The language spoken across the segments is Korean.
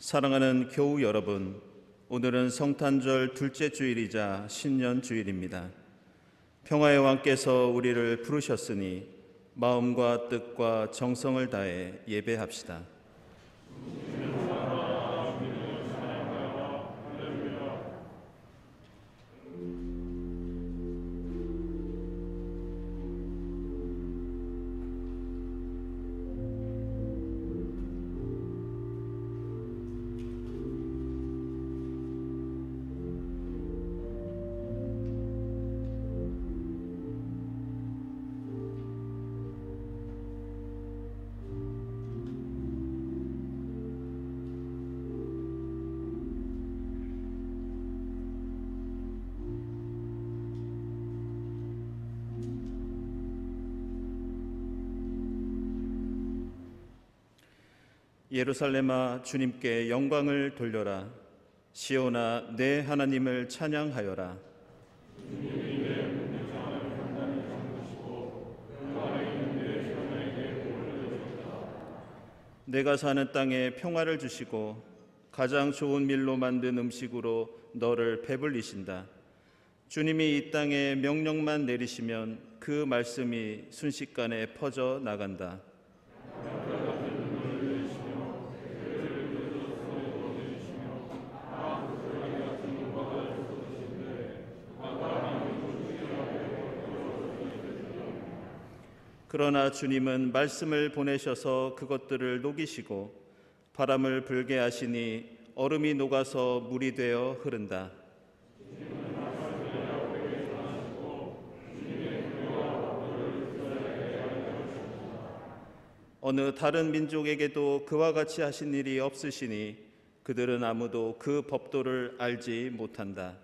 사랑하는 교우 여러분, 오늘은 성탄절 둘째 주일이자 신년 주일입니다. 평화의 왕께서 우리를 부르셨으니 마음과 뜻과 정성을 다해 예배합시다. 예루살렘아, 주님께 영광을 돌려라. 시온아, 내 하나님을 찬양하여라. 내가 사는 땅에 평화를 주시고 가장 좋은 밀로 만든 음식으로 너를 배불리신다. 주님이 이 땅에 명령만 내리시면 그 말씀이 순식간에 퍼져 나간다. 그러나 주님은 말씀을 보내셔서 그것들을 녹이시고 바람을 불게 하시니 얼음이 녹아서 물이 되어 흐른다. 어느 다른 민족에게도 그와 같이 하신 일이 없으시니 그들은 아무도 그 법도를 알지 못한다.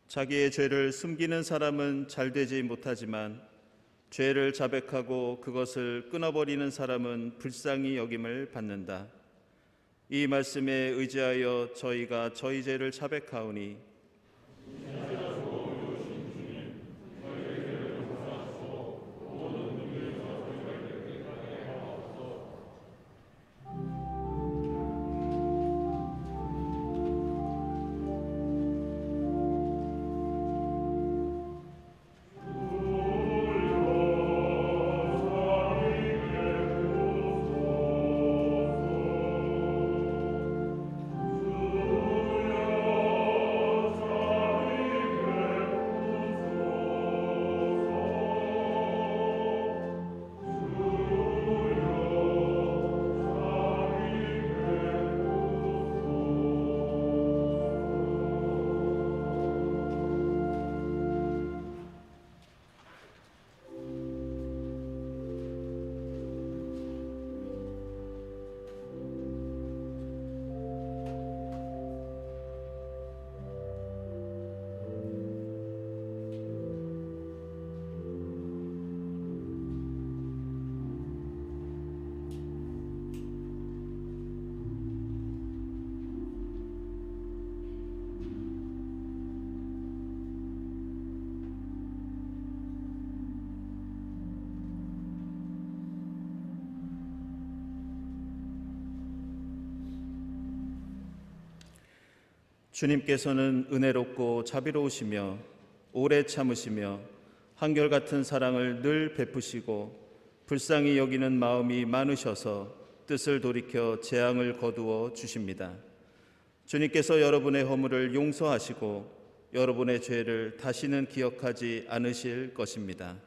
자기의 죄를 숨기는 사람은 잘되지 못하지만 죄를 자백하고 그것을 끊어버리는 사람은 불쌍히 여김을 받는다. 이 말씀에 의지하여 저희가 저희 죄를 자백하오니 주님께서는 은혜롭고 자비로우시며 오래 참으시며 한결같은 사랑을 늘 베푸시고 불쌍히 여기는 마음이 많으셔서 뜻을 돌이켜 재앙을 거두어 주십니다. 주님께서 여러분의 허물을 용서하시고 여러분의 죄를 다시는 기억하지 않으실 것입니다.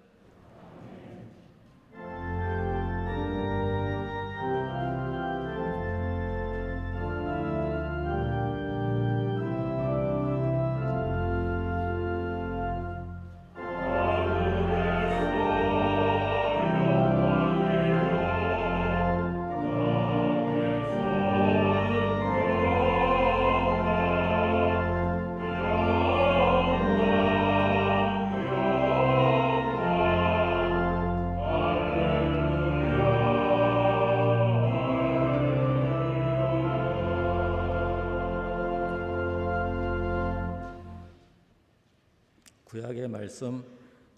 구약의 말씀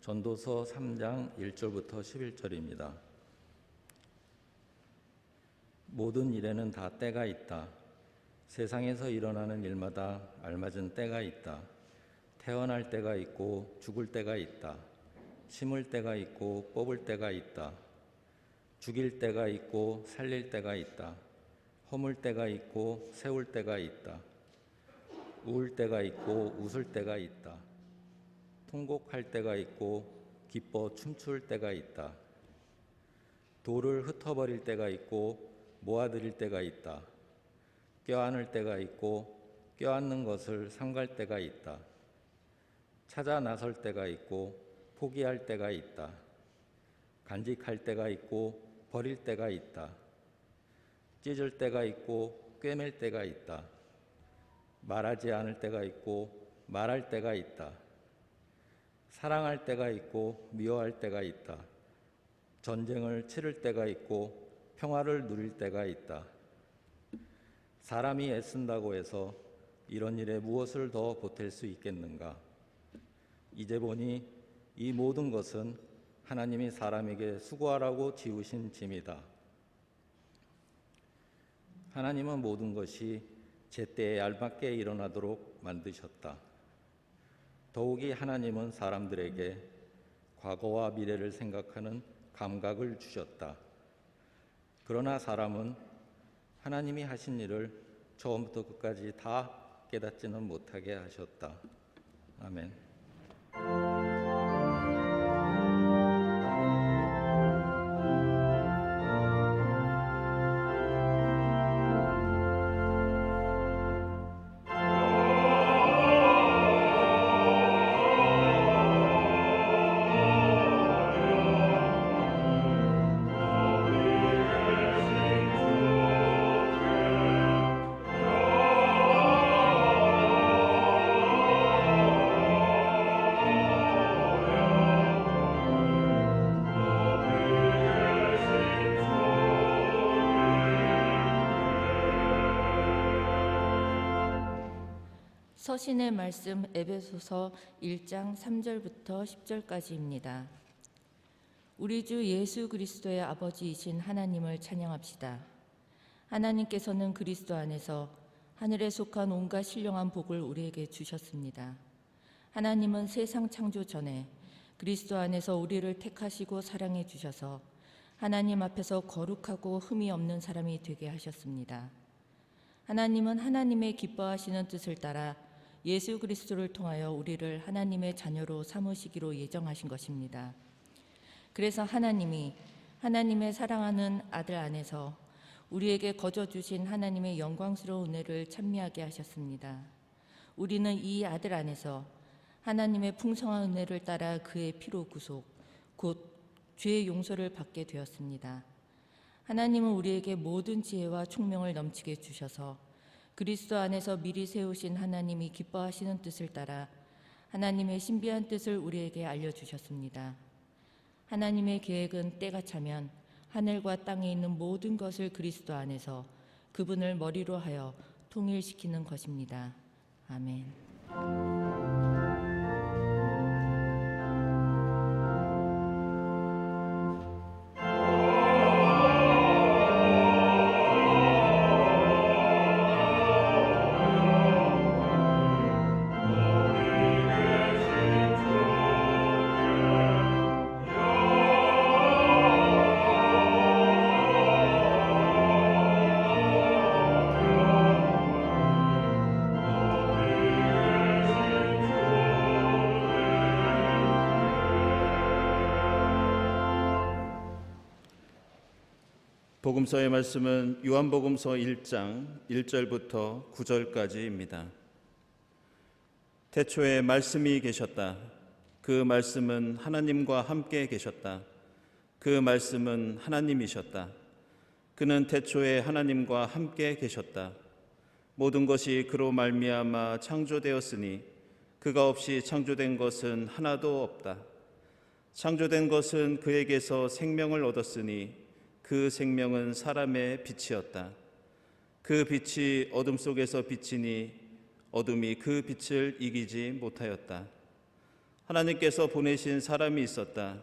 전도서 3장 1절부터 11절입니다. 모든 일에는 다 때가 있다. 세상에서 일어나는 일마다 알맞은 때가 있다. 태어날 때가 있고 죽을 때가 있다. 심을 때가 있고 뽑을 때가 있다. 죽일 때가 있고 살릴 때가 있다. 허물 때가 있고 세울 때가 있다. 우울 때가 있고 웃을 때가 있다. 통곡할 때가 있고 기뻐 춤출 때가 있다. 돌을 흩어버릴 때가 있고 모아들일 때가 있다. 껴안을 때가 있고 껴안는 것을 삼갈 때가 있다. 찾아 나설 때가 있고 포기할 때가 있다. 간직할 때가 있고 버릴 때가 있다. 찢을 때가 있고 꿰맬 때가 있다. 말하지 않을 때가 있고 말할 때가 있다. 사랑할 때가 있고 미워할 때가 있다. 전쟁을 치를 때가 있고 평화를 누릴 때가 있다. 사람이 애쓴다고 해서 이런 일에 무엇을 더 보탤 수 있겠는가? 이제 보니 이 모든 것은 하나님이 사람에게 수고하라고 지우신 짐이다. 하나님은 모든 것이 제때에 알맞게 일어나도록 만드셨다. 더욱이 하나님은 사람들에게 과거와 미래를 생각하는 감각을 주셨다. 그러나 사람은 하나님이 하신 일을 처음부터 끝까지 다 깨닫지는 못하게 하셨다. 아멘. 서신의 말씀 에베소서 1장 3절부터 10절까지입니다. 우리 주 예수 그리스도의 아버지이신 하나님을 찬양합시다. 하나님께서는 그리스도 안에서 하늘에 속한 온갖 신령한 복을 우리에게 주셨습니다. 하나님은 세상 창조 전에 그리스도 안에서 우리를 택하시고 사랑해 주셔서 하나님 앞에서 거룩하고 흠이 없는 사람이 되게 하셨습니다. 하나님은 하나님의 기뻐하시는 뜻을 따라 예수 그리스도를 통하여 우리를 하나님의 자녀로 삼으시기로 예정하신 것입니다. 그래서 하나님이 하나님의 사랑하는 아들 안에서 우리에게 거저 주신 하나님의 영광스러운 은혜를 찬미하게 하셨습니다. 우리는 이 아들 안에서 하나님의 풍성한 은혜를 따라 그의 피로 구속, 곧 죄의 용서를 받게 되었습니다. 하나님은 우리에게 모든 지혜와 총명을 넘치게 주셔서 그리스도 안에서 미리 세우신 하나님이 기뻐하시는 뜻을 따라 하나님의 신비한 뜻을 우리에게 알려주셨습니다. 하나님의 계획은 때가 차면 하늘과 땅에 있는 모든 것을 그리스도 안에서 그분을 머리로 하여 통일시키는 것입니다. 아멘. 복음서의 말씀은 요한복음서 1장 1절부터 9절까지입니다. 태초에 말씀이 계셨다. 그 말씀은 하나님과 함께 계셨다. 그 말씀은 하나님이셨다. 그는 태초에 하나님과 함께 계셨다. 모든 것이 그로 말미암아 창조되었으니 그가 없이 창조된 것은 하나도 없다. 창조된 것은 그에게서 생명을 얻었으니 그 생명은 사람의 빛이었다. 그 빛이 어둠 속에서 비치니 어둠이 그 빛을 이기지 못하였다. 하나님께서 보내신 사람이 있었다.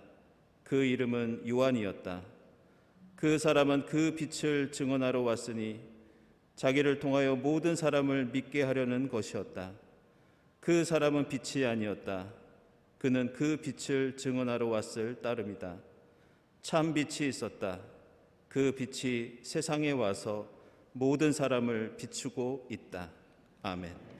그 이름은 요한이었다. 그 사람은 그 빛을 증언하러 왔으니 자기를 통하여 모든 사람을 믿게 하려는 것이었다. 그 사람은 빛이 아니었다. 그는 그 빛을 증언하러 왔을 따름이다. 참 빛이 있었다. 그 빛이 세상에 와서 모든 사람을 비추고 있다. 아멘.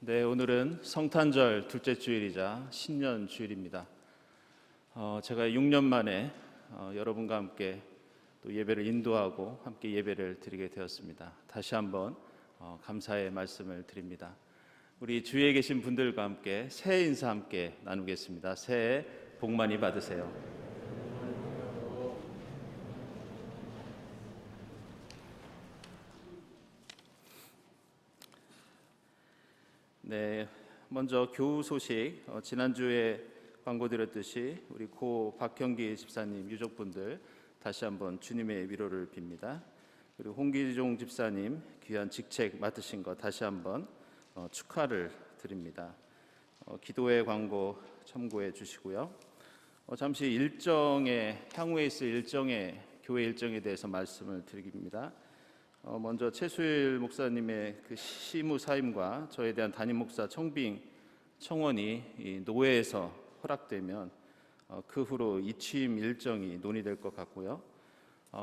네, 오늘은 성탄절 둘째 주일이자 신년 주일입니다. 제가 6년 만에 여러분과 함께 또 예배를 인도하고 함께 예배를 드리게 되었습니다. 다시 한번 감사의 말씀을 드립니다. 우리 주위에 계신 분들과 함께 새해 인사 함께 나누겠습니다. 새해 복 많이 받으세요. 네, 먼저 교우 소식. 지난주에 광고 드렸듯이 우리 고 박형기 집사님 유족분들 다시 한번 주님의 위로를 빕니다. 그리고 홍기종 집사님 귀한 직책 맡으신 거 다시 한번 축하를 드립니다. 기도의 광고 참고해 주시고요. 잠시 향후에 있을 일정의 교회 일정에 대해서 말씀을 드립니다. 먼저 최수일 목사님의 그 시무 사임과 저에 대한 담임 목사 청빙 청원이 이 노회에서 허락되면 그 후로 이취임 일정이 논의될 것 같고요.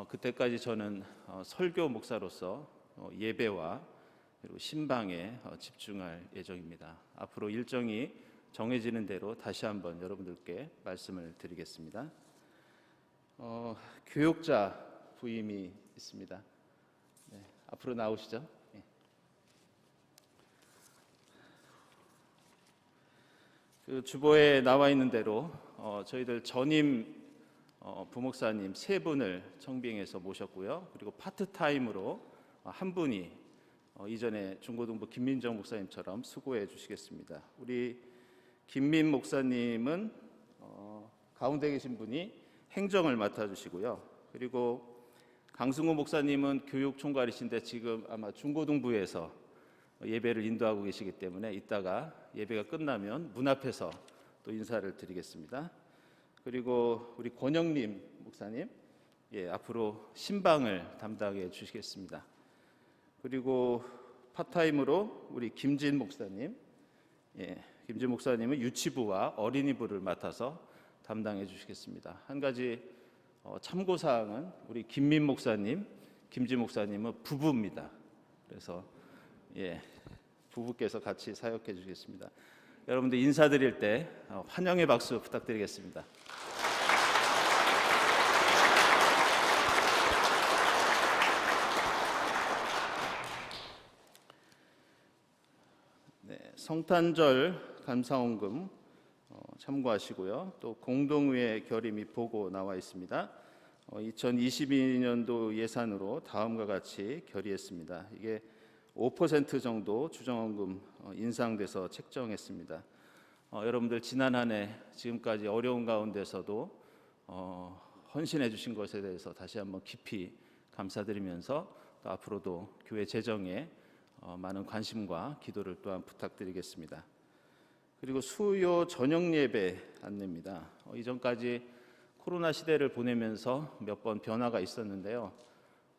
그때까지 저는 설교 목사로서 예배와 그리고 신방에 집중할 예정입니다. 앞으로 일정이 정해지는 대로 다시 한번 여러분들께 말씀을 드리겠습니다. 교육자 부임이 있습니다. 네, 앞으로 나오시죠. 네. 그 주보에 나와 있는 대로 저희들 전임 부목사님 3분을 청빙해서 모셨고요. 그리고 파트타임으로 한 분이 이전에 중고등부 김민정 목사님처럼 수고해 주시겠습니다. 우리 김민 목사님은 가운데 계신 분이 행정을 맡아주시고요. 그리고 강승호 목사님은 교육 총괄이신데 지금 아마 중고등부에서 예배를 인도하고 계시기 때문에 이따가 예배가 끝나면 문 앞에서 또 인사를 드리겠습니다. 그리고 우리 권영림 목사님, 앞으로 신방을 담당해 주시겠습니다. 그리고 파타임으로 우리 김진 목사님, 김진 목사님은 유치부와 어린이부를 맡아서 담당해 주시겠습니다. 한 가지 참고사항은 우리 김민 목사님, 김진 목사님은 부부입니다. 그래서 부부께서 같이 사역해 주시겠습니다. 여러분들 인사드릴 때 환영의 박수 부탁드리겠습니다. 네, 성탄절 감사원금 참고하시고요. 또 공동의회 결의 보고 나와 있습니다. 2022년도 예산으로 다음과 같이 결의했습니다. 이게 5% 정도 주정원금 인상돼서 책정했습니다. 여러분들 지난 한 해 지금까지 어려운 가운데서도 헌신해 주신 것에 대해서 다시 한번 깊이 감사드리면서 또 앞으로도 교회 재정에 많은 관심과 기도를 또한 부탁드리겠습니다. 그리고 수요 저녁 예배 안내입니다. 이전까지 코로나 시대를 보내면서 몇 번 변화가 있었는데요.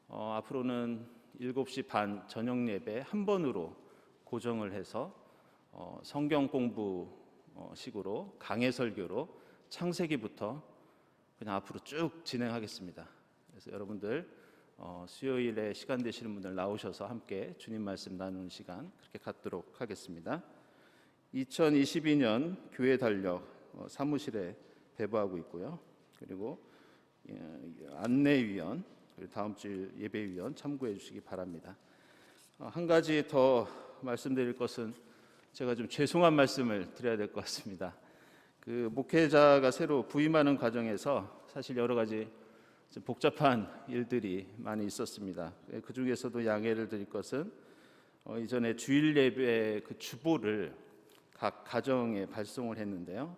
앞으로는 7시 반 저녁 예배 한 번으로 고정을 해서 성경 공부 식으로 강해 설교로 창세기부터 그냥 앞으로 쭉 진행하겠습니다. 그래서 여러분들 수요일에 시간 되시는 분들 나오셔서 함께 주님 말씀 나누는 시간 그렇게 갖도록 하겠습니다. 2022년 교회 달력 사무실에 배부하고 있고요. 그리고 안내위원 그리고 다음 주 예배위원 참고해 주시기 바랍니다. 한 가지 더 말씀드릴 것은 제가 좀 죄송한 말씀을 드려야 될 것 같습니다. 그 목회자가 새로 부임하는 과정에서 사실 여러 가지 좀 복잡한 일들이 많이 있었습니다. 그 중에서도 양해를 드릴 것은 이전에 주일 예배 그 주보를 각 가정에 발송을 했는데요.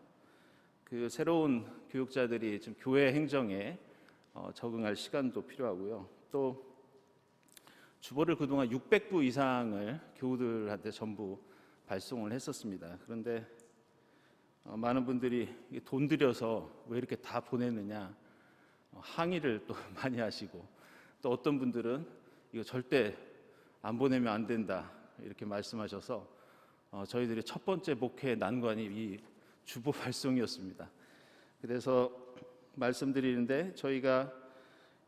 그 새로운 교육자들이 지금 교회 행정에 적응할 시간도 필요하고요. 또 주보를 그동안 600부 이상을 교우들한테 전부 발송을 했었습니다. 그런데 많은 분들이 돈 들여서 왜 이렇게 다 보냈느냐 항의를 또 많이 하시고 또 어떤 분들은 이거 절대 안 보내면 안 된다 이렇게 말씀하셔서 저희들이 첫 번째 목회 난관이 이 주보 발송이었습니다. 그래서 말씀드리는데 저희가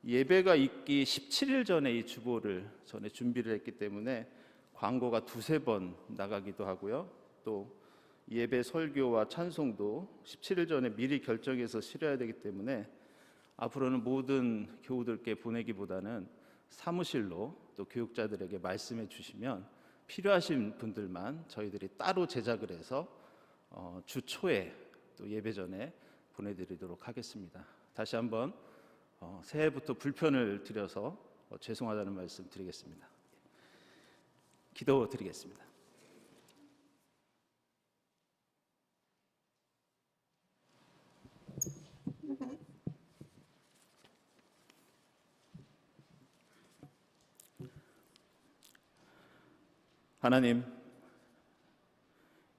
예배가 있기 17일 전에 이 주보를 전에 준비를 했기 때문에 광고가 2-3번 나가기도 하고요. 또 예배 설교와 찬송도 17일 전에 미리 결정해서 실어야 되기 때문에 앞으로는 모든 교우들께 보내기보다는 사무실로 또 교육자들에게 말씀해 주시면 필요하신 분들만 저희들이 따로 제작을 해서 주 초에 또 예배 전에 보내드리도록 하겠습니다. 다시 한번 새해부터 불편을 드려서 죄송하다는 말씀 드리겠습니다. 기도드리겠습니다. 하나님,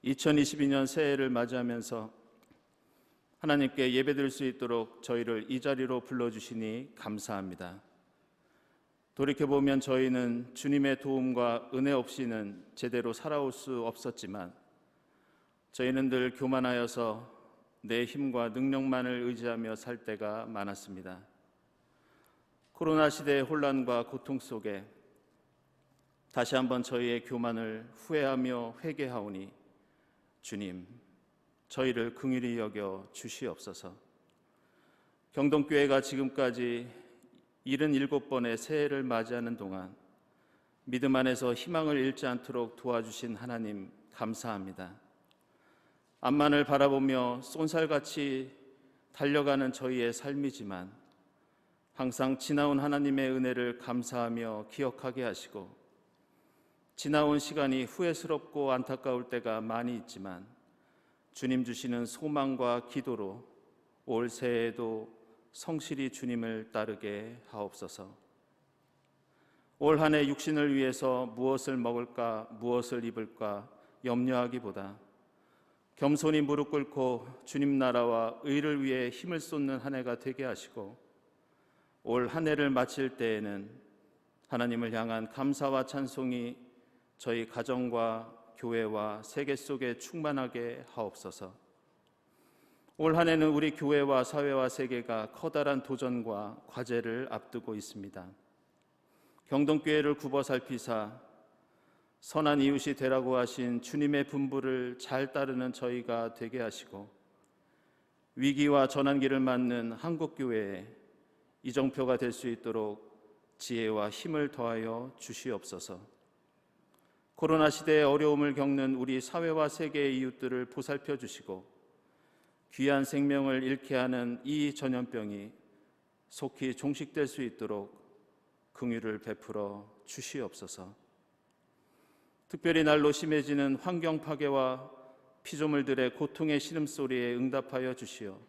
2022년 새해를 맞이하면서 하나님께 예배드릴 수 있도록 저희를 이 자리로 불러주시니 감사합니다. 돌이켜보면 저희는 주님의 도움과 은혜 없이는 제대로 살아올 수 없었지만 저희는 늘 교만하여서 내 힘과 능력만을 의지하며 살 때가 많았습니다. 코로나 시대의 혼란과 고통 속에 다시 한번 저희의 교만을 후회하며 회개하오니 주님, 저희를 긍휼히 여겨 주시옵소서. 경동교회가 지금까지 77번의 새해를 맞이하는 동안 믿음 안에서 희망을 잃지 않도록 도와주신 하나님 감사합니다. 앞만을 바라보며 쏜살같이 달려가는 저희의 삶이지만 항상 지나온 하나님의 은혜를 감사하며 기억하게 하시고, 지나온 시간이 후회스럽고 안타까울 때가 많이 있지만 주님 주시는 소망과 기도로 올 새해에도 성실히 주님을 따르게 하옵소서. 올 한 해 육신을 위해서 무엇을 먹을까 무엇을 입을까 염려하기보다 겸손히 무릎 꿇고 주님 나라와 의를 위해 힘을 쏟는 한 해가 되게 하시고, 올 한 해를 마칠 때에는 하나님을 향한 감사와 찬송이 저희 가정과 교회와 세계 속에 충만하게 하옵소서. 올 한 해는 우리 교회와 사회와 세계가 커다란 도전과 과제를 앞두고 있습니다. 경동교회를 굽어 살피사 선한 이웃이 되라고 하신 주님의 분부를 잘 따르는 저희가 되게 하시고, 위기와 전환기를 맞는 한국교회에 이정표가 될 수 있도록 지혜와 힘을 더하여 주시옵소서. 코로나 시대의 어려움을 겪는 우리 사회와 세계의 이웃들을 보살펴 주시고, 귀한 생명을 잃게 하는 이 전염병이 속히 종식될 수 있도록 긍휼을 베풀어 주시옵소서. 특별히 날로 심해지는 환경 파괴와 피조물들의 고통의 신음소리에 응답하여 주시어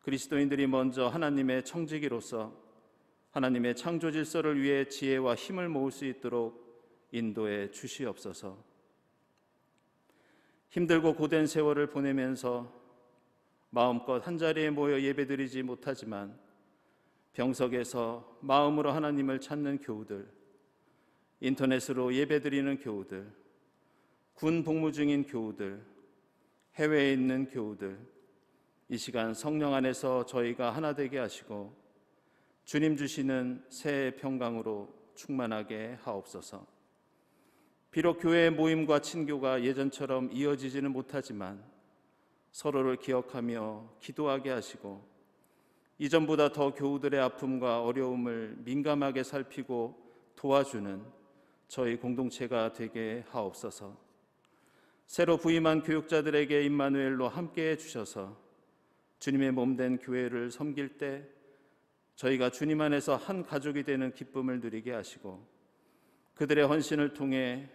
그리스도인들이 먼저 하나님의 청지기로서 하나님의 창조 질서를 위해 지혜와 힘을 모을 수 있도록 인도해 주시옵소서. 힘들고 고된 세월을 보내면서 마음껏 한자리에 모여 예배드리지 못하지만 병석에서 마음으로 하나님을 찾는 교우들, 인터넷으로 예배드리는 교우들, 군 복무 중인 교우들, 해외에 있는 교우들, 이 시간 성령 안에서 저희가 하나 되게 하시고 주님 주시는 새해 평강으로 충만하게 하옵소서. 비록 교회의 모임과 친교가 예전처럼 이어지지는 못하지만 서로를 기억하며 기도하게 하시고, 이전보다 더 교우들의 아픔과 어려움을 민감하게 살피고 도와주는 저희 공동체가 되게 하옵소서. 새로 부임한 교육자들에게 임마누엘로 함께해 주셔서 주님의 몸된 교회를 섬길 때 저희가 주님 안에서 한 가족이 되는 기쁨을 누리게 하시고, 그들의 헌신을 통해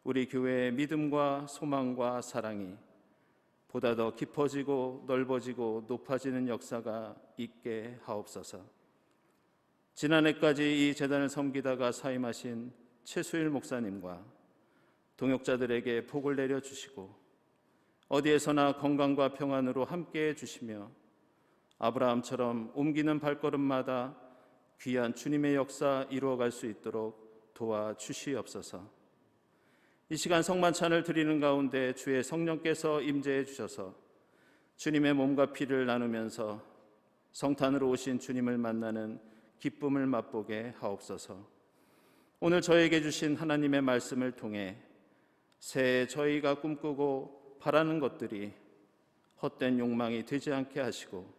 우리 교회의 믿음과 소망과 사랑이 보다 더 깊어지고 넓어지고 높아지는 역사가 있게 하옵소서. 지난해까지 이 재단을 섬기다가 사임하신 최수일 목사님과 동역자들에게 복을 내려주시고 어디에서나 건강과 평안으로 함께해 주시며 아브라함처럼 옮기는 발걸음마다 귀한 주님의 역사 이루어갈 수 있도록 도와주시옵소서. 이 시간 성만찬을 드리는 가운데 주의 성령께서 임재해 주셔서 주님의 몸과 피를 나누면서 성탄으로 오신 주님을 만나는 기쁨을 맛보게 하옵소서. 오늘 저에게 주신 하나님의 말씀을 통해 새해 저희가 꿈꾸고 바라는 것들이 헛된 욕망이 되지 않게 하시고,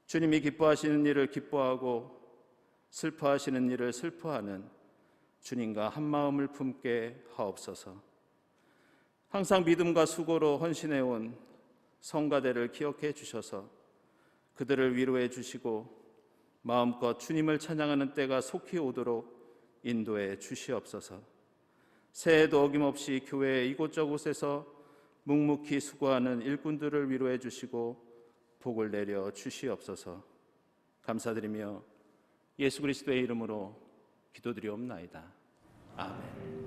주님이 기뻐하시는 일을 기뻐하고 슬퍼하시는 일을 슬퍼하는 주님과 한마음을 품게 하옵소서. 항상 믿음과 수고로 헌신해온 성가대를 기억해 주셔서 그들을 위로해 주시고 마음껏 주님을 찬양하는 때가 속히 오도록 인도해 주시옵소서. 새해에도 어김없이 교회 이곳저곳에서 묵묵히 수고하는 일꾼들을 위로해 주시고 복을 내려 주시옵소서. 감사드리며 예수 그리스도의 이름으로 기도드리옵나이다. 아멘.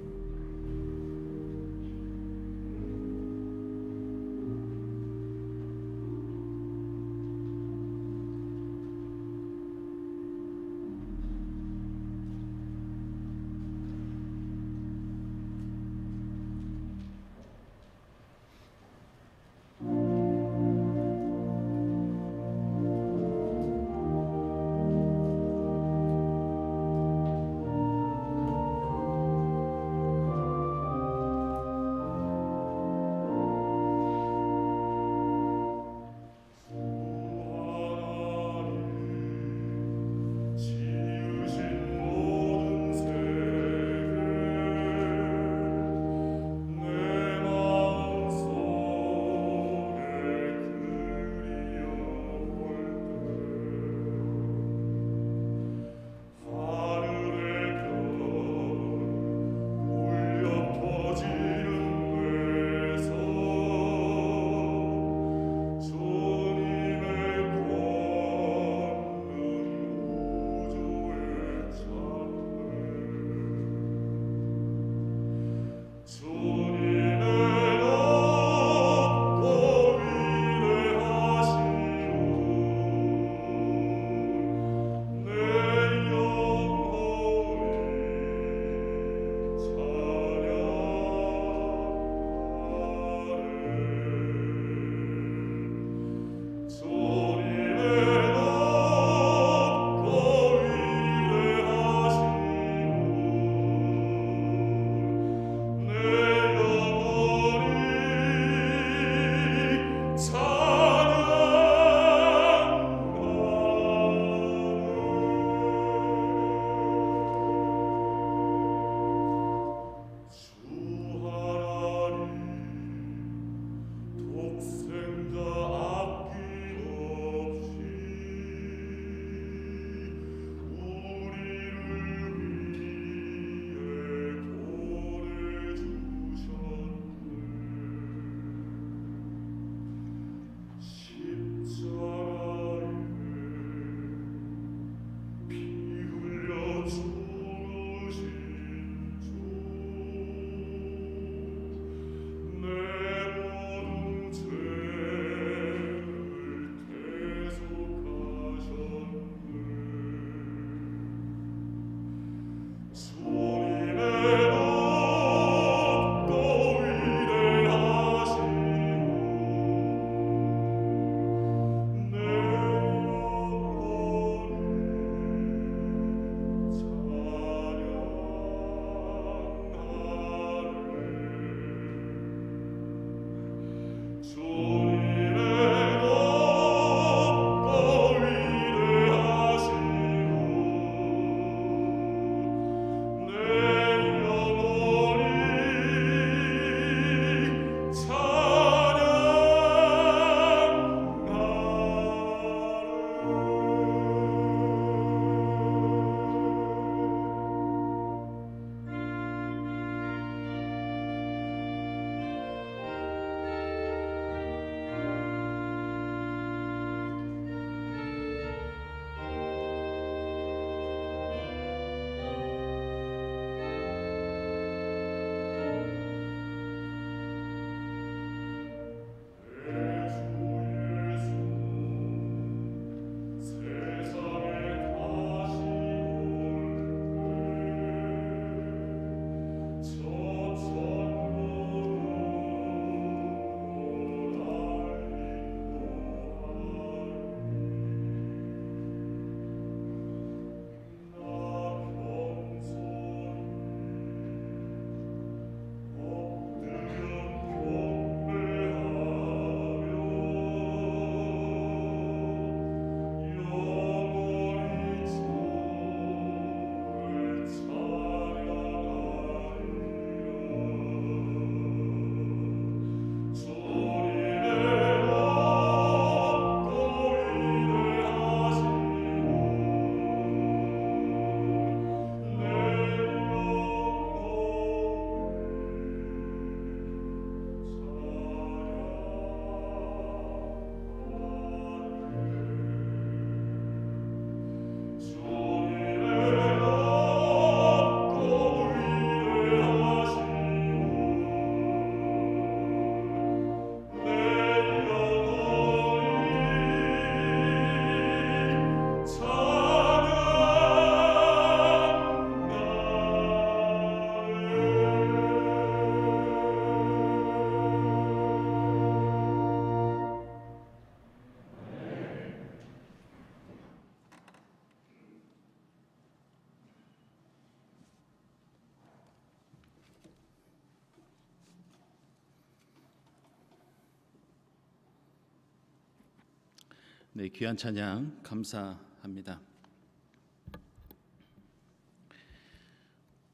네, 귀한 찬양 감사합니다.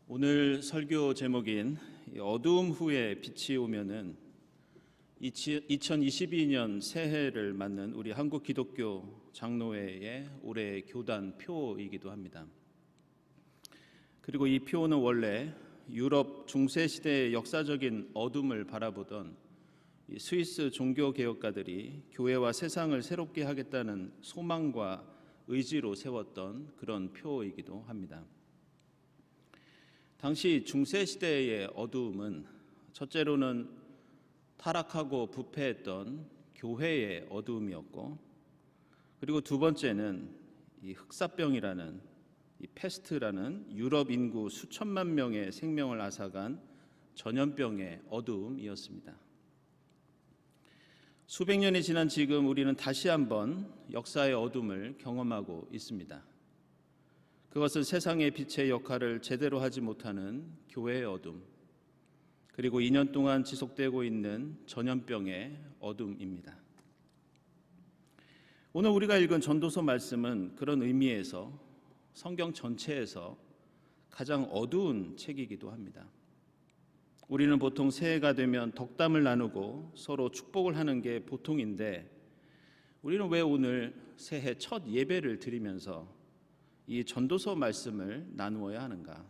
오늘 설교 제목인 어두움 후에 빛이 오면은 2022년 새해를 맞는 우리 한국 기독교 장로회의 올해 교단 표이기도 합니다. 그리고 이 표는 원래 유럽 중세 시대의 역사적인 어둠을 바라보던 이 스위스 종교 개혁가들이 교회와 세상을 새롭게 하겠다는 소망과 의지로 세웠던 그런 표이기도 합니다. 당시 중세 시대의 어두움은 첫째로는 타락하고 부패했던 교회의 어두움이었고, 그리고 두 번째는 이 흑사병이라는 이 패스트라는 유럽 인구 수천만 명의 생명을 앗아간 전염병의 어두움이었습니다. 수백 년이 지난 지금 우리는 다시 한번 역사의 어둠을 경험하고 있습니다. 그것은 세상의 빛의 역할을 제대로 하지 못하는 교회의 어둠, 그리고 2년 동안 지속되고 있는 전염병의 어둠입니다. 오늘 우리가 읽은 전도서 말씀은 그런 의미에서 성경 전체에서 가장 어두운 책이기도 합니다. 우리는 보통 새해가 되면 덕담을 나누고 서로 축복을 하는 게 보통인데, 우리는 왜 오늘 새해 첫 예배를 드리면서 이 전도서 말씀을 나누어야 하는가?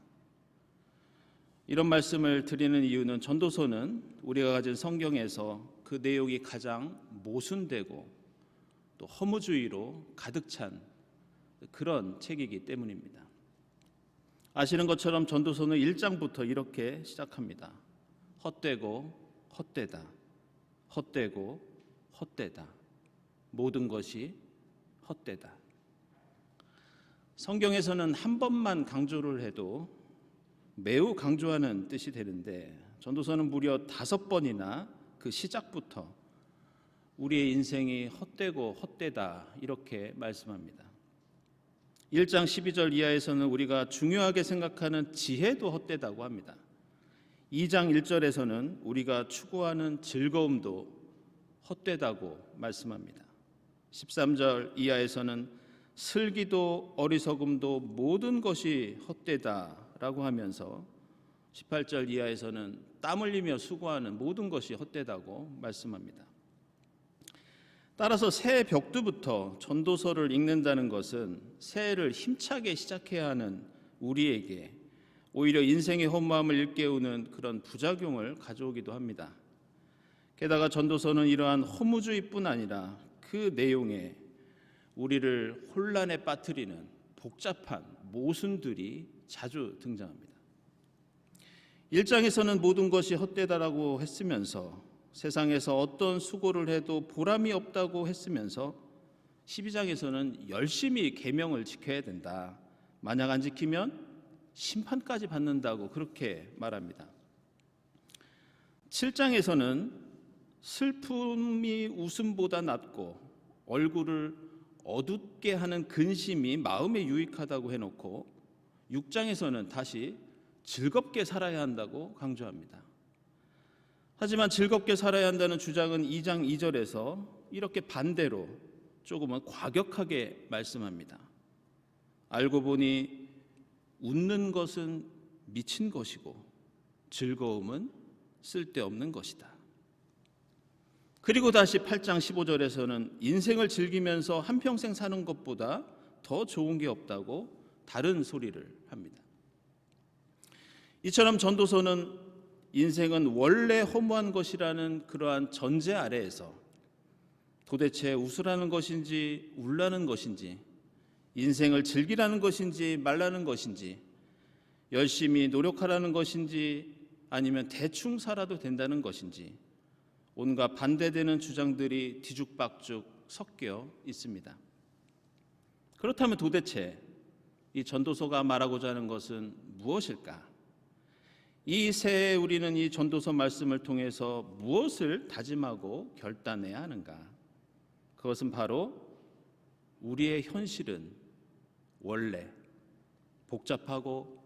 이런 말씀을 드리는 이유는 전도서는 우리가 가진 성경에서 그 내용이 가장 모순되고 또 허무주의로 가득 찬 그런 책이기 때문입니다. 아시는 것처럼 전도서는 1장부터 이렇게 시작합니다. 헛되고 헛되다, 헛되고 헛되다, 모든 것이 헛되다. 성경에서는 한 번만 강조를 해도 매우 강조하는 뜻이 되는데, 전도서는 무려 5번이나 그 시작부터 우리의 인생이 헛되고 헛되다 이렇게 말씀합니다. 1장 12절 이하에서는 우리가 중요하게 생각하는 지혜도 헛되다고 합니다. 2장 1절에서는 우리가 추구하는 즐거움도 헛되다고 말씀합니다. 13절 이하에서는 슬기도 어리석음도 모든 것이 헛되다라고 하면서 18절 이하에서는 땀 흘리며 수고하는 모든 것이 헛되다고 말씀합니다. 따라서 새해 벽두부터 전도서를 읽는다는 것은 새해를 힘차게 시작해야 하는 우리에게 오히려 인생의 허무함을 일깨우는 그런 부작용을 가져오기도 합니다. 게다가 전도서는 이러한 허무주의뿐 아니라 그 내용에 우리를 혼란에 빠뜨리는 복잡한 모순들이 자주 등장합니다. 1장에서는 모든 것이 헛되다라고 했으면서 세상에서 어떤 수고를 해도 보람이 없다고 했으면서 12장에서는 열심히 계명을 지켜야 된다. 만약 안 지키면 심판까지 받는다고 그렇게 말합니다. 7장에서는 슬픔이 웃음보다 낫고 얼굴을 어둡게 하는 근심이 마음에 유익하다고 해놓고 6장에서는 다시 즐겁게 살아야 한다고 강조합니다. 하지만 즐겁게 살아야 한다는 주장은 2장 2절에서 이렇게 반대로 조금은 과격하게 말씀합니다. 알고 보니 웃는 것은 미친 것이고 즐거움은 쓸데없는 것이다. 그리고 다시 8장 15절에서는 인생을 즐기면서 한평생 사는 것보다 더 좋은 게 없다고 다른 소리를 합니다. 이처럼 전도서는 인생은 원래 허무한 것이라는 그러한 전제 아래에서 도대체 웃으라는 것인지 울라는 것인지, 인생을 즐기라는 것인지 말라는 것인지, 열심히 노력하라는 것인지 아니면 대충 살아도 된다는 것인지 온갖 반대되는 주장들이 뒤죽박죽 섞여 있습니다. 그렇다면 도대체 이 전도서가 말하고자 하는 것은 무엇일까? 이 새해 우리는 이 전도서 말씀을 통해서 무엇을 다짐하고 결단해야 하는가? 그것은 바로 우리의 현실은 원래 복잡하고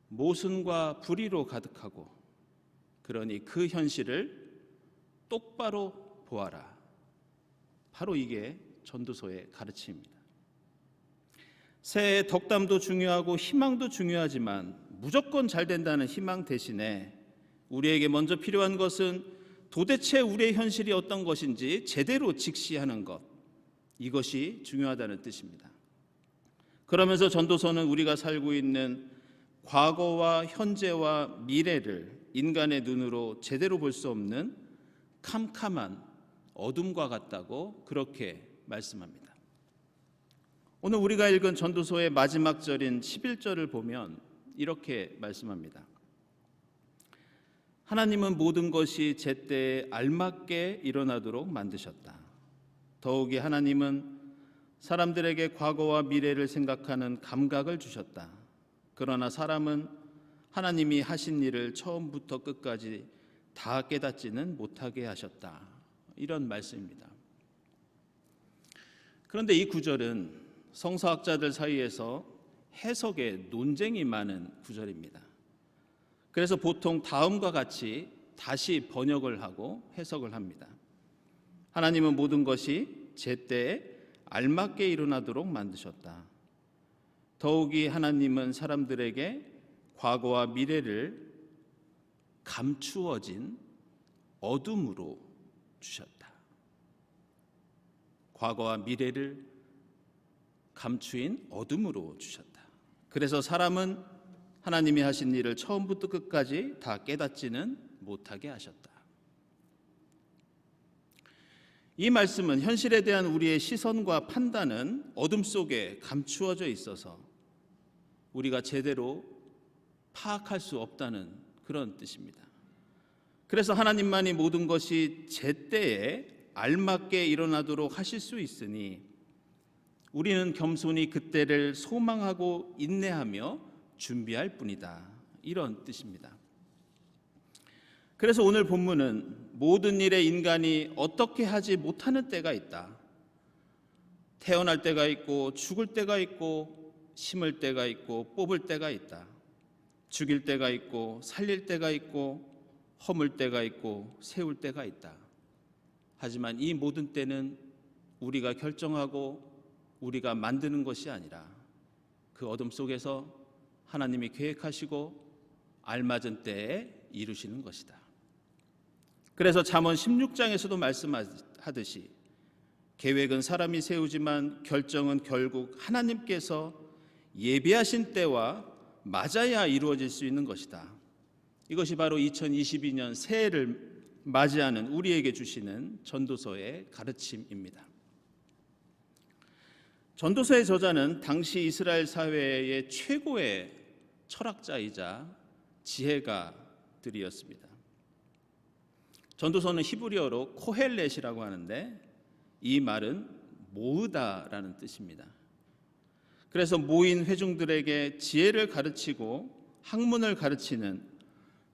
모순과 불의로 가득하고, 그러니 그 현실을 똑바로 보아라. 바로 이게 전도서의 가르침입니다. 새해의 덕담도 중요하고 희망도 중요하지만 무조건 잘 된다는 희망 대신에 우리에게 먼저 필요한 것은 도대체 우리의 현실이 어떤 것인지 제대로 직시하는 것, 이것이 중요하다는 뜻입니다. 그러면서 전도서는 우리가 살고 있는 과거와 현재와 미래를 인간의 눈으로 제대로 볼 수 없는 캄캄한 어둠과 같다고 그렇게 말씀합니다. 오늘 우리가 읽은 전도서의 마지막 절인 11절을 보면 이렇게 말씀합니다. 하나님은 모든 것이 제때에 알맞게 일어나도록 만드셨다. 더욱이 하나님은 사람들에게 과거와 미래를 생각하는 감각을 주셨다. 그러나 사람은 하나님이 하신 일을 처음부터 끝까지 다 깨닫지는 못하게 하셨다. 이런 말씀입니다. 그런데 이 구절은 성서학자들 사이에서 해석에 논쟁이 많은 구절입니다. 그래서 보통 다음과 같이 다시 번역을 하고 해석을 합니다. 하나님은 모든 것이 제때에 알맞게 일어나도록 만드셨다. 더욱이 하나님은 사람들에게 과거와 미래를 감추어진 어둠으로 주셨다. 과거와 미래를 감추인 어둠으로 주셨다. 그래서 사람은 하나님이 하신 일을 처음부터 끝까지 다 깨닫지는 못하게 하셨다. 이 말씀은 현실에 대한 우리의 시선과 판단은 어둠 속에 감추어져 있어서 우리가 제대로 파악할 수 없다는 그런 뜻입니다. 그래서 하나님만이 모든 것이 제때에 알맞게 일어나도록 하실 수 있으니 우리는 겸손히 그때를 소망하고 인내하며 준비할 뿐이다. 이런 뜻입니다. 그래서 오늘 본문은 모든 일에 인간이 어떻게 하지 못하는 때가 있다. 태어날 때가 있고 죽을 때가 있고 심을 때가 있고 뽑을 때가 있다. 죽일 때가 있고 살릴 때가 있고 허물 때가 있고 세울 때가 있다. 하지만 이 모든 때는 우리가 결정하고 우리가 만드는 것이 아니라 그 어둠 속에서 하나님이 계획하시고 알맞은 때에 이루시는 것이다. 그래서 잠언 16장에서도 말씀하듯이 계획은 사람이 세우지만 결정은 결국 하나님께서 예비하신 때와 맞아야 이루어질 수 있는 것이다. 이것이 바로 2022년 새해를 맞이하는 우리에게 주시는 전도서의 가르침입니다. 전도서의 저자는 당시 이스라엘 사회의 최고의 철학자이자 지혜가들이었습니다. 전도서는 히브리어로 코헬렛이라고 하는데 이 말은 모으다라는 뜻입니다. 그래서 모인 회중들에게 지혜를 가르치고 학문을 가르치는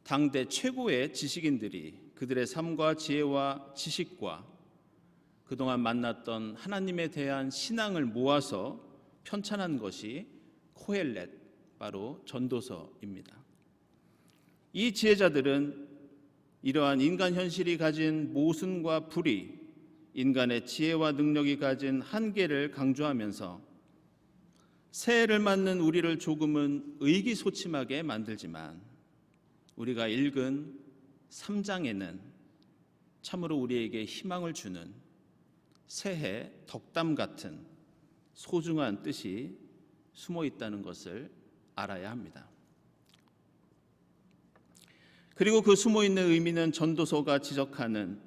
당대 최고의 지식인들이 그들의 삶과 지혜와 지식과 그동안 만났던 하나님에 대한 신앙을 모아서 편찬한 것이 코헬렛, 바로 전도서입니다. 이 지혜자들은 이러한 인간 현실이 가진 모순과 불의, 인간의 지혜와 능력이 가진 한계를 강조하면서 새해를 맞는 우리를 조금은 의기소침하게 만들지만 우리가 읽은 3장에는 참으로 우리에게 희망을 주는 새해 덕담 같은 소중한 뜻이 숨어 있다는 것을 알아야 합니다. 그리고 그 숨어 있는 의미는 전도서가 지적하는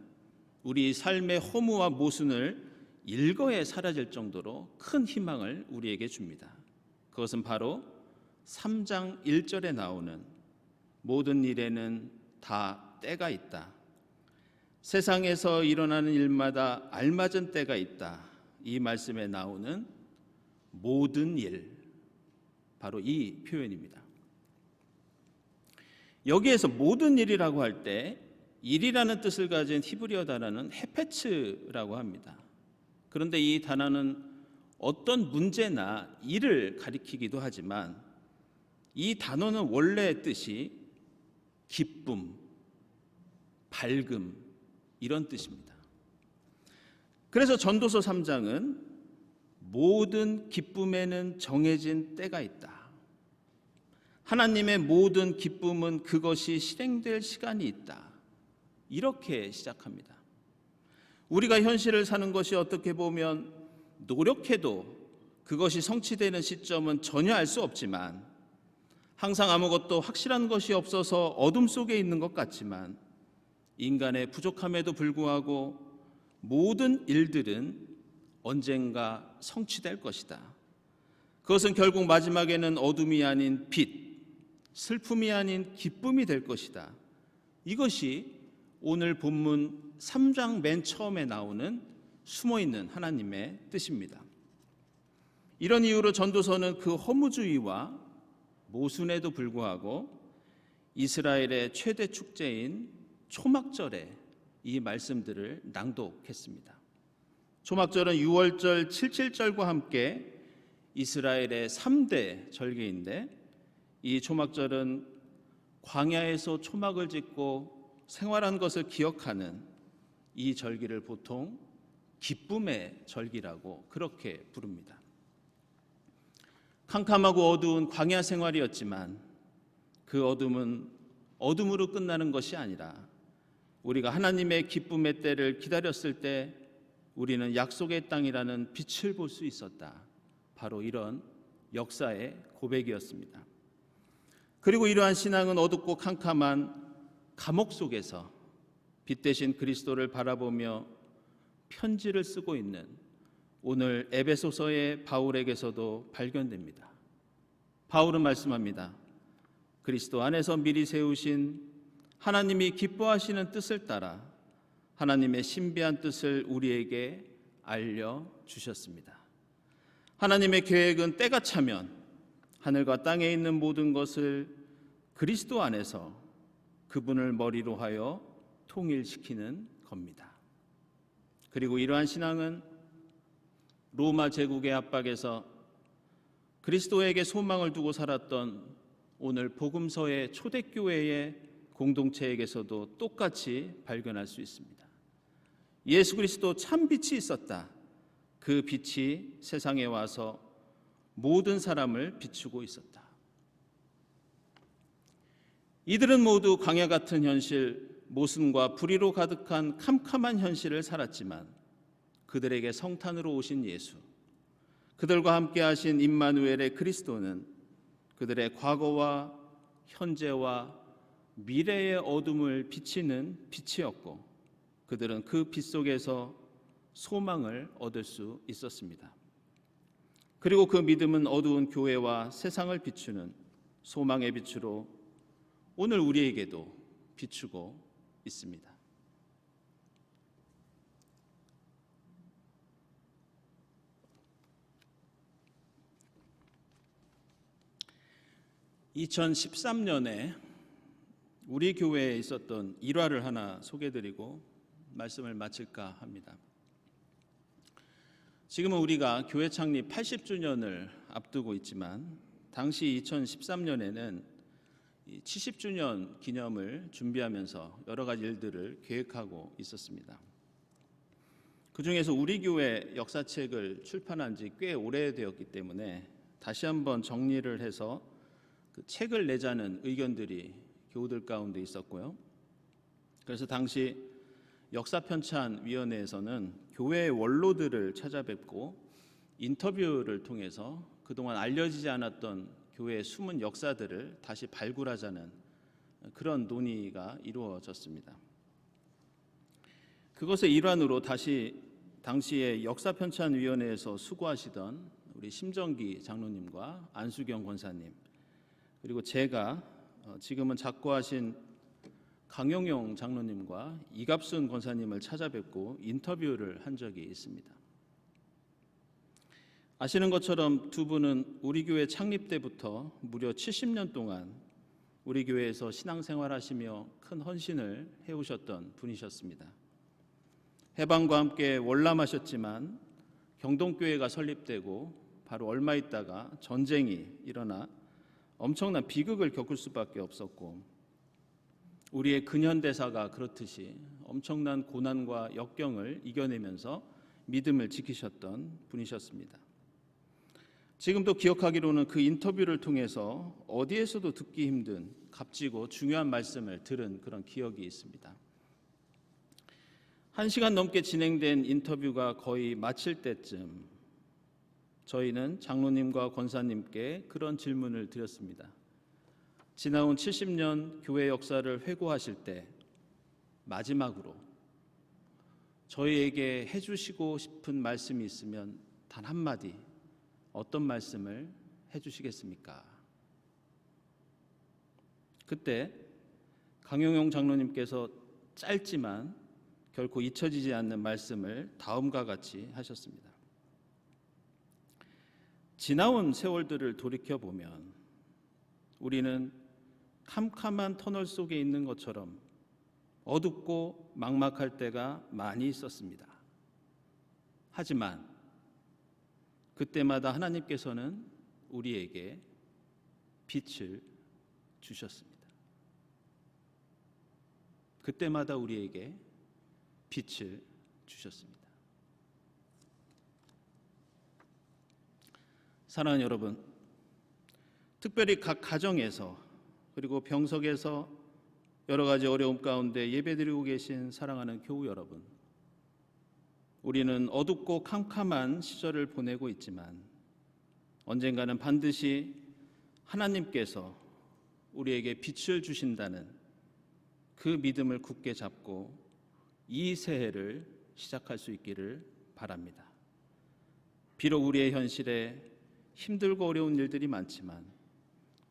우리 삶의 허무와 모순을 일거에 사라질 정도로 큰 희망을 우리에게 줍니다. 그것은 바로 3장 1절에 나오는 모든 일에는 다 때가 있다. 세상에서 일어나는 일마다 알맞은 때가 있다. 이 말씀에 나오는 모든 일, 바로 이 표현입니다. 여기에서 모든 일이라고 할 때 일이라는 뜻을 가진 히브리어 단어는 헤페츠라고 합니다. 그런데 이 단어는 어떤 문제나 일을 가리키기도 하지만 이 단어는 원래 뜻이 기쁨, 밝음 이런 뜻입니다. 그래서 전도서 3장은 모든 기쁨에는 정해진 때가 있다. 하나님의 모든 기쁨은 그것이 실행될 시간이 있다. 이렇게 시작합니다. 우리가 현실을 사는 것이 어떻게 보면 노력해도 그것이 성취되는 시점은 전혀 알 수 없지만, 항상 아무것도 확실한 것이 없어서 어둠 속에 있는 것 같지만, 인간의 부족함에도 불구하고 모든 일들은 언젠가 성취될 것이다. 그것은 결국 마지막에는 어둠이 아닌 빛, 슬픔이 아닌 기쁨이 될 것이다. 이것이 오늘 본문 3장 맨 처음에 나오는 숨어있는 하나님의 뜻입니다. 이런 이유로 전도서는 그 허무주의와 모순에도 불구하고 이스라엘의 최대 축제인 초막절에 이 말씀들을 낭독했습니다. 초막절은 6월절, 77절과 함께 이스라엘의 3대 절기인데, 이 초막절은 광야에서 초막을 짓고 생활한 것을 기억하는 이 절기를 보통 기쁨의 절기라고 그렇게 부릅니다. 캄캄하고 어두운 광야 생활이었지만 그 어둠은 어둠으로 끝나는 것이 아니라 우리가 하나님의 기쁨의 때를 기다렸을 때 우리는 약속의 땅이라는 빛을 볼 수 있었다. 바로 이런 역사의 고백이었습니다. 그리고 이러한 신앙은 어둡고 캄캄한 감옥 속에서 빛 대신 그리스도를 바라보며 편지를 쓰고 있는 오늘 에베소서의 바울에게서도 발견됩니다. 바울은 말씀합니다. 그리스도 안에서 미리 세우신 하나님이 기뻐하시는 뜻을 따라 하나님의 신비한 뜻을 우리에게 알려주셨습니다. 하나님의 계획은 때가 차면 하늘과 땅에 있는 모든 것을 그리스도 안에서 그분을 머리로 하여 통일시키는 겁니다. 그리고 이러한 신앙은 로마 제국의 압박에서 그리스도에게 소망을 두고 살았던 오늘 복음서의 초대교회의 공동체에게서도 똑같이 발견할 수 있습니다. 예수 그리스도 참 빛이 있었다. 그 빛이 세상에 와서 모든 사람을 비추고 있었다. 이들은 모두 광야 같은 현실, 모순과 불의로 가득한 캄캄한 현실을 살았지만 그들에게 성탄으로 오신 예수, 그들과 함께 하신 임마누엘의 그리스도는 그들의 과거와 현재와 미래의 어둠을 비치는 빛이었고, 그들은 그 빛 속에서 소망을 얻을 수 있었습니다. 그리고 그 믿음은 어두운 교회와 세상을 비추는 소망의 빛으로 오늘 우리에게도 비추고 있습니다. (2013년에) 우리 교회에 있었던 일화를 하나 소개해드리고 말씀을 마칠까 합니다. 지금은 우리가 교회 창립 80주년을 앞두고 있지만 당시 2013년에는 70주년 기념을 준비하면서 여러 가지 일들을 계획하고 있었습니다. 그 중에서 우리 교회 역사책을 출판한 지 꽤 오래되었기 때문에 다시 한번 정리를 해서 그 책을 내자는 의견들이 교우들 가운데 있었고요. 그래서 당시 역사편찬위원회에서는 교회의 원로들을 찾아뵙고 인터뷰를 통해서 그동안 알려지지 않았던 교회의 숨은 역사들을 다시 발굴하자는 그런 논의가 이루어졌습니다. 그것의 일환으로 다시 당시에 역사편찬위원회에서 수고하시던 우리 심정기 장로님과 안수경 권사님, 그리고 제가 지금은 작고하신 강용용 장로님과 이갑순 권사님을 찾아뵙고 인터뷰를 한 적이 있습니다. 아시는 것처럼 두 분은 우리 교회 창립 때부터 무려 70년 동안 우리 교회에서 신앙생활하시며 큰 헌신을 해오셨던 분이셨습니다. 해방과 함께 월남하셨지만 경동교회가 설립되고 바로 얼마 있다가 전쟁이 일어나 엄청난 비극을 겪을 수밖에 없었고, 우리의 근현대사가 그렇듯이 엄청난 고난과 역경을 이겨내면서 믿음을 지키셨던 분이셨습니다. 지금도 기억하기로는 그 인터뷰를 통해서 어디에서도 듣기 힘든 값지고 중요한 말씀을 들은 그런 기억이 있습니다. 1시간 넘게 진행된 인터뷰가 거의 마칠 때쯤 저희는 장로님과 권사님께 그런 질문을 드렸습니다. 지나온 70년 교회 역사를 회고하실 때 마지막으로 저희에게 해주시고 싶은 말씀이 있으면 단 한마디 어떤 말씀을 해주시겠습니까? 그때 강용용 장로님께서 짧지만 결코 잊혀지지 않는 말씀을 다음과 같이 하셨습니다. 지나온 세월들을 돌이켜보면 우리는 캄캄한 터널 속에 있는 것처럼 어둡고 막막할 때가 많이 있었습니다. 하지만 그때마다 하나님께서는 우리에게 빛을 주셨습니다. 그때마다 우리에게 빛을 주셨습니다. 사랑하는 여러분, 특별히 각 가정에서 그리고 병석에서 여러 가지 어려움 가운데 예배드리고 계신 사랑하는 교우 여러분, 우리는 어둡고 캄캄한 시절을 보내고 있지만 언젠가는 반드시 하나님께서 우리에게 빛을 주신다는 그 믿음을 굳게 잡고 이 새해를 시작할 수 있기를 바랍니다. 비록 우리의 현실에 힘들고 어려운 일들이 많지만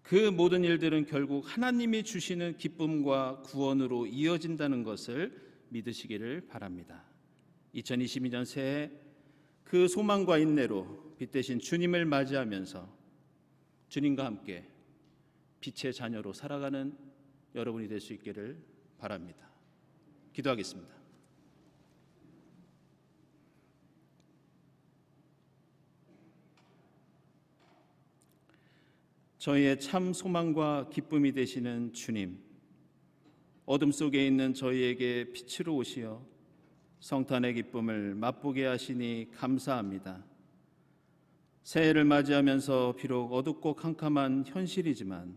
그 모든 일들은 결국 하나님이 주시는 기쁨과 구원으로 이어진다는 것을 믿으시기를 바랍니다. 2022년 새해 그 소망과 인내로 빛 대신 주님을 맞이하면서 주님과 함께 빛의 자녀로 살아가는 여러분이 될 수 있기를 바랍니다. 기도하겠습니다. 저희의 참 소망과 기쁨이 되시는 주님, 어둠 속에 있는 저희에게 빛으로 오시어 성탄의 기쁨을 맛보게 하시니 감사합니다. 새해를 맞이하면서 비록 어둡고 캄캄한 현실이지만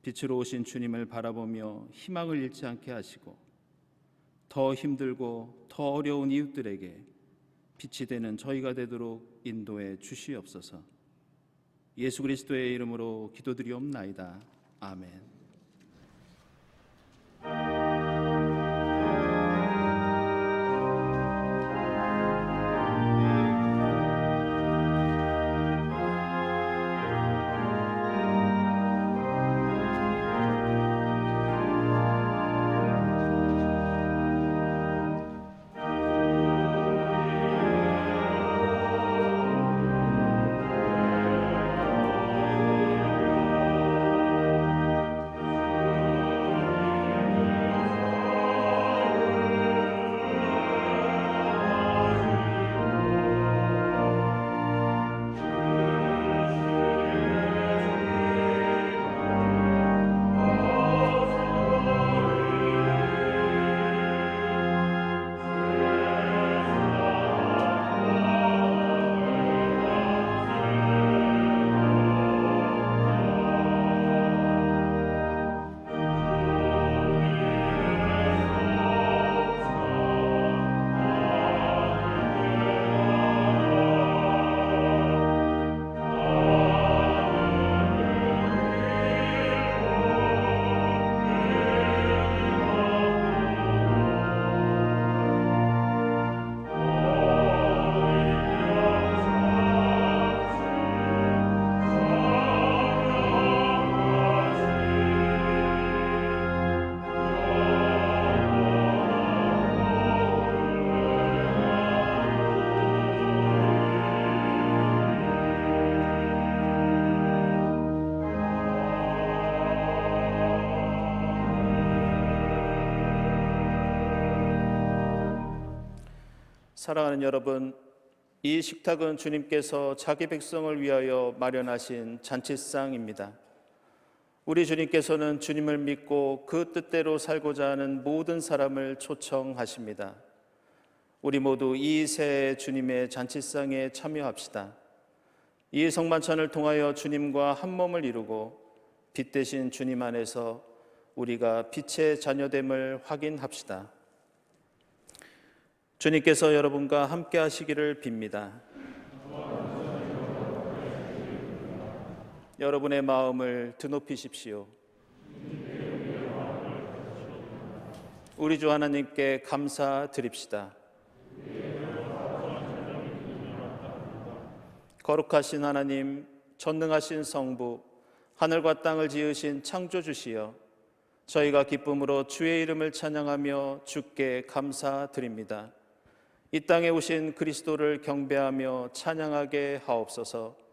빛으로 오신 주님을 바라보며 희망을 잃지 않게 하시고 더 힘들고 더 어려운 이웃들에게 빛이 되는 저희가 되도록 인도해 주시옵소서. 예수 그리스도의 이름으로 기도드리옵나이다. 아멘. 사랑하는 여러분, 이 식탁은 주님께서 자기 백성을 위하여 마련하신 잔치상입니다. 우리 주님께서는 주님을 믿고 그 뜻대로 살고자 하는 모든 사람을 초청하십니다. 우리 모두 이 새해 주님의 잔치상에 참여합시다. 이 성만찬을 통하여 주님과 한 몸을 이루고 빛 대신 주님 안에서 우리가 빛의 자녀됨을 확인합시다. 주님께서 여러분과 함께 하시기를 빕니다. 여러분의 마음을 드높이십시오. 우리 주 하나님께 감사드립시다. 거룩하신 하나님, 전능하신 성부, 하늘과 땅을 지으신 창조주시여, 저희가 기쁨으로 주의 이름을 찬양하며 주께 감사드립니다. 이 땅에 오신 그리스도를 경배하며 찬양하게 하옵소서.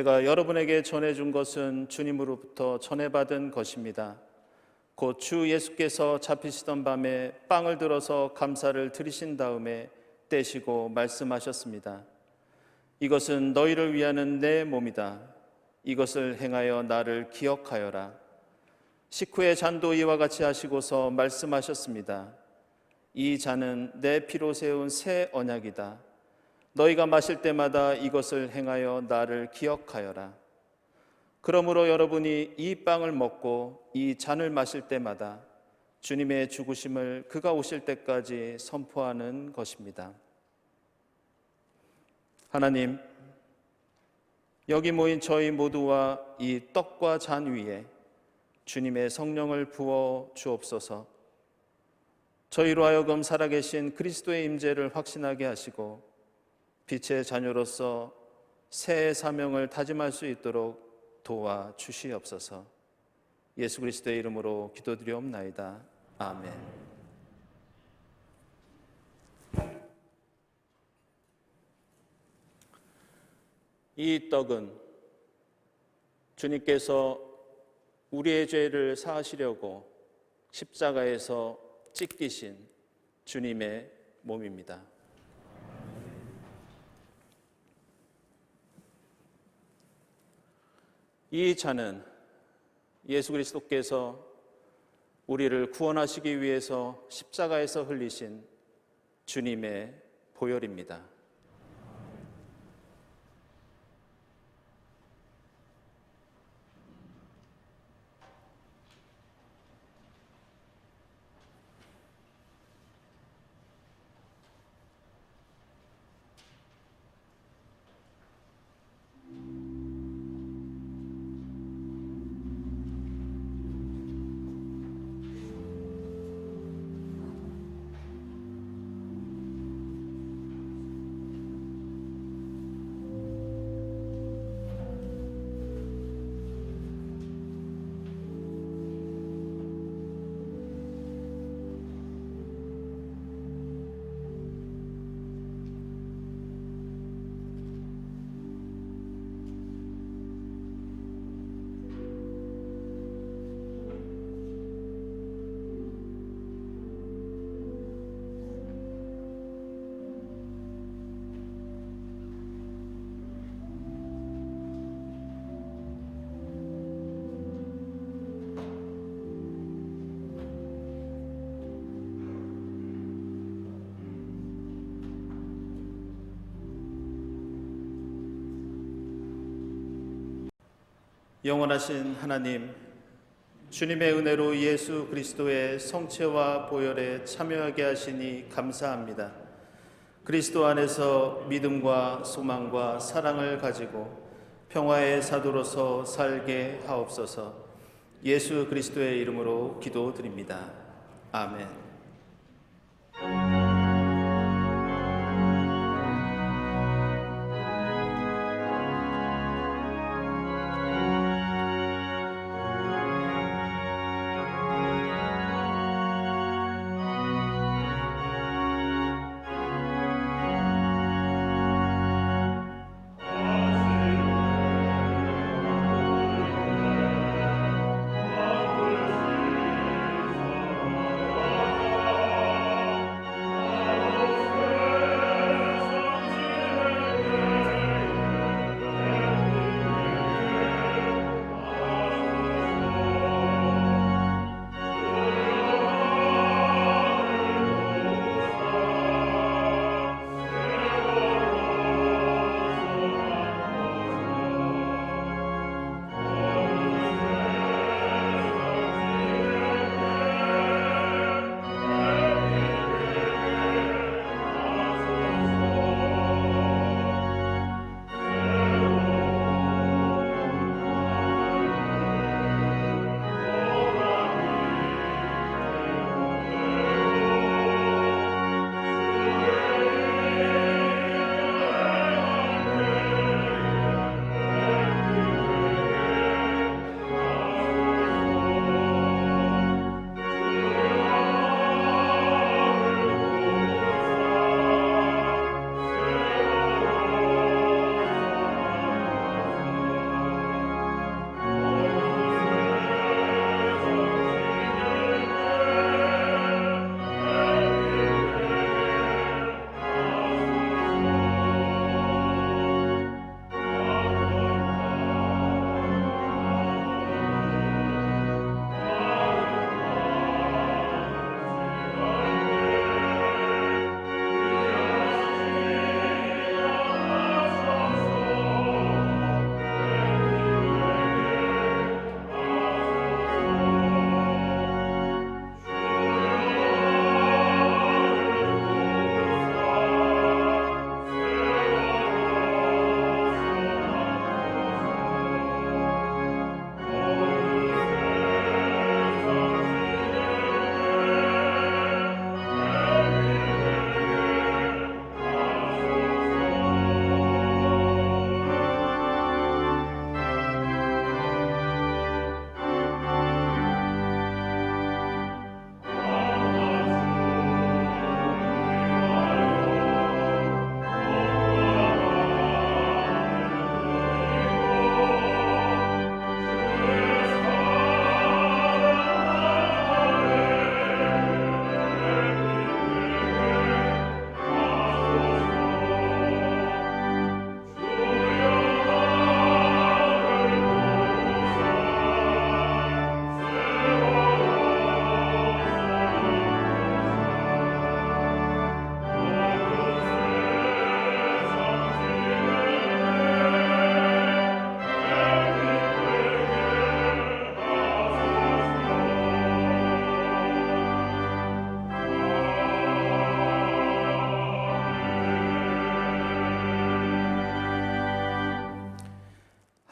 내가 여러분에게 전해준 것은 주님으로부터 전해받은 것입니다. 곧 주 예수께서 잡히시던 밤에 빵을 들어서 감사를 드리신 다음에 떼시고 말씀하셨습니다. 이것은 너희를 위하는 내 몸이다. 이것을 행하여 나를 기억하여라. 식후에 잔도 이와 같이 하시고서 말씀하셨습니다. 이 잔은 내 피로 세운 새 언약이다. 너희가 마실 때마다 이것을 행하여 나를 기억하여라. 그러므로 여러분이 이 빵을 먹고 이 잔을 마실 때마다 주님의 죽으심을 그가 오실 때까지 선포하는 것입니다. 하나님, 여기 모인 저희 모두와 이 떡과 잔 위에 주님의 성령을 부어 주옵소서. 저희로 하여금 살아계신 그리스도의 임재를 확신하게 하시고 빛의 자녀로서 새 사명을 다짐할 수 있도록 도와 주시옵소서. 예수 그리스도의 이름으로 기도드리옵나이다. 아멘. 이 떡은 주님께서 우리의 죄를 사하시려고 십자가에서 찢기신 주님의 몸입니다. 이 잔은 예수 그리스도께서 우리를 구원하시기 위해서 십자가에서 흘리신 주님의 보혈입니다. 영원하신 하나님, 주님의 은혜로 예수 그리스도의 성체와 보혈에 참여하게 하시니 감사합니다. 그리스도 안에서 믿음과 소망과 사랑을 가지고 평화의 사도로서 살게 하옵소서. 예수 그리스도의 이름으로 기도드립니다. 아멘.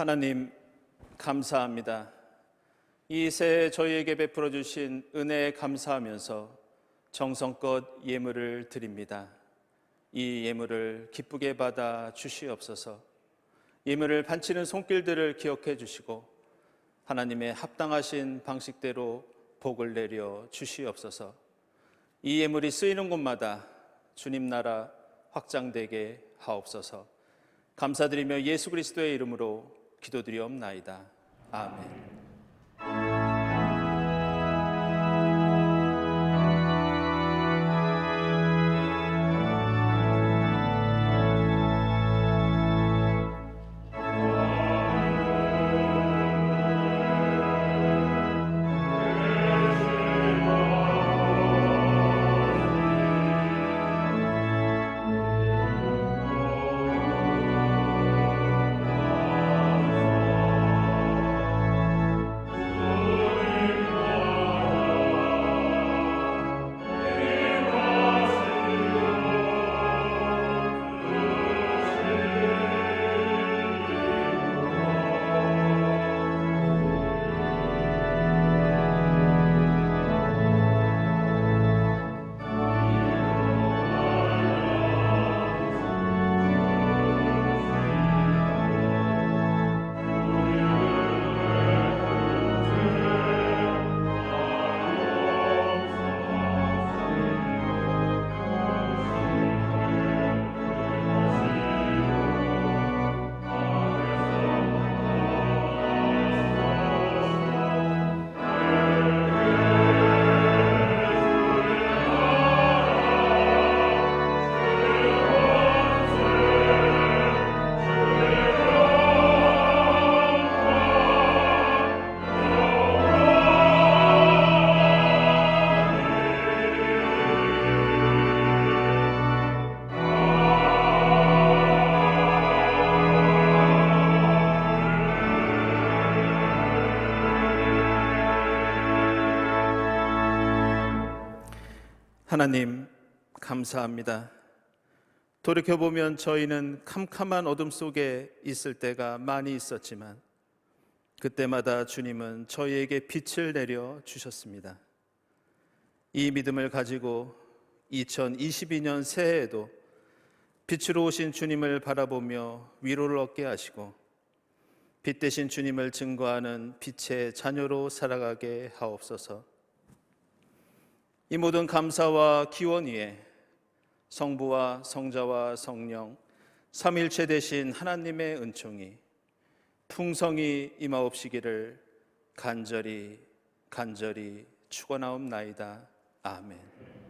하나님 감사합니다. 이 새해 저희에게 베풀어 주신 은혜에 감사하면서 정성껏 예물을 드립니다. 이 예물을 기쁘게 받아 주시옵소서. 예물을 바치는 손길들을 기억해 주시고 하나님의 합당하신 방식대로 복을 내려 주시옵소서. 이 예물이 쓰이는 곳마다 주님 나라 확장되게 하옵소서. 감사드리며 예수 그리스도의 이름으로 기도드리옵나이다. 아멘. 하나님, 감사합니다. 돌이켜보면 저희는 캄캄한 어둠 속에 있을 때가 많이 있었지만 그때마다 주님은 저희에게 빛을 내려 주셨습니다. 이 믿음을 가지고 2022년 새해에도 빛으로 오신 주님을 바라보며 위로를 얻게 하시고 빛 대신 주님을 증거하는 빛의 자녀로 살아가게 하옵소서. 이 모든 감사와 기원 위에 성부와 성자와 성령 삼일체 되신 하나님의 은총이 풍성히 임하옵시기를 간절히 축원하옵나이다. 아멘.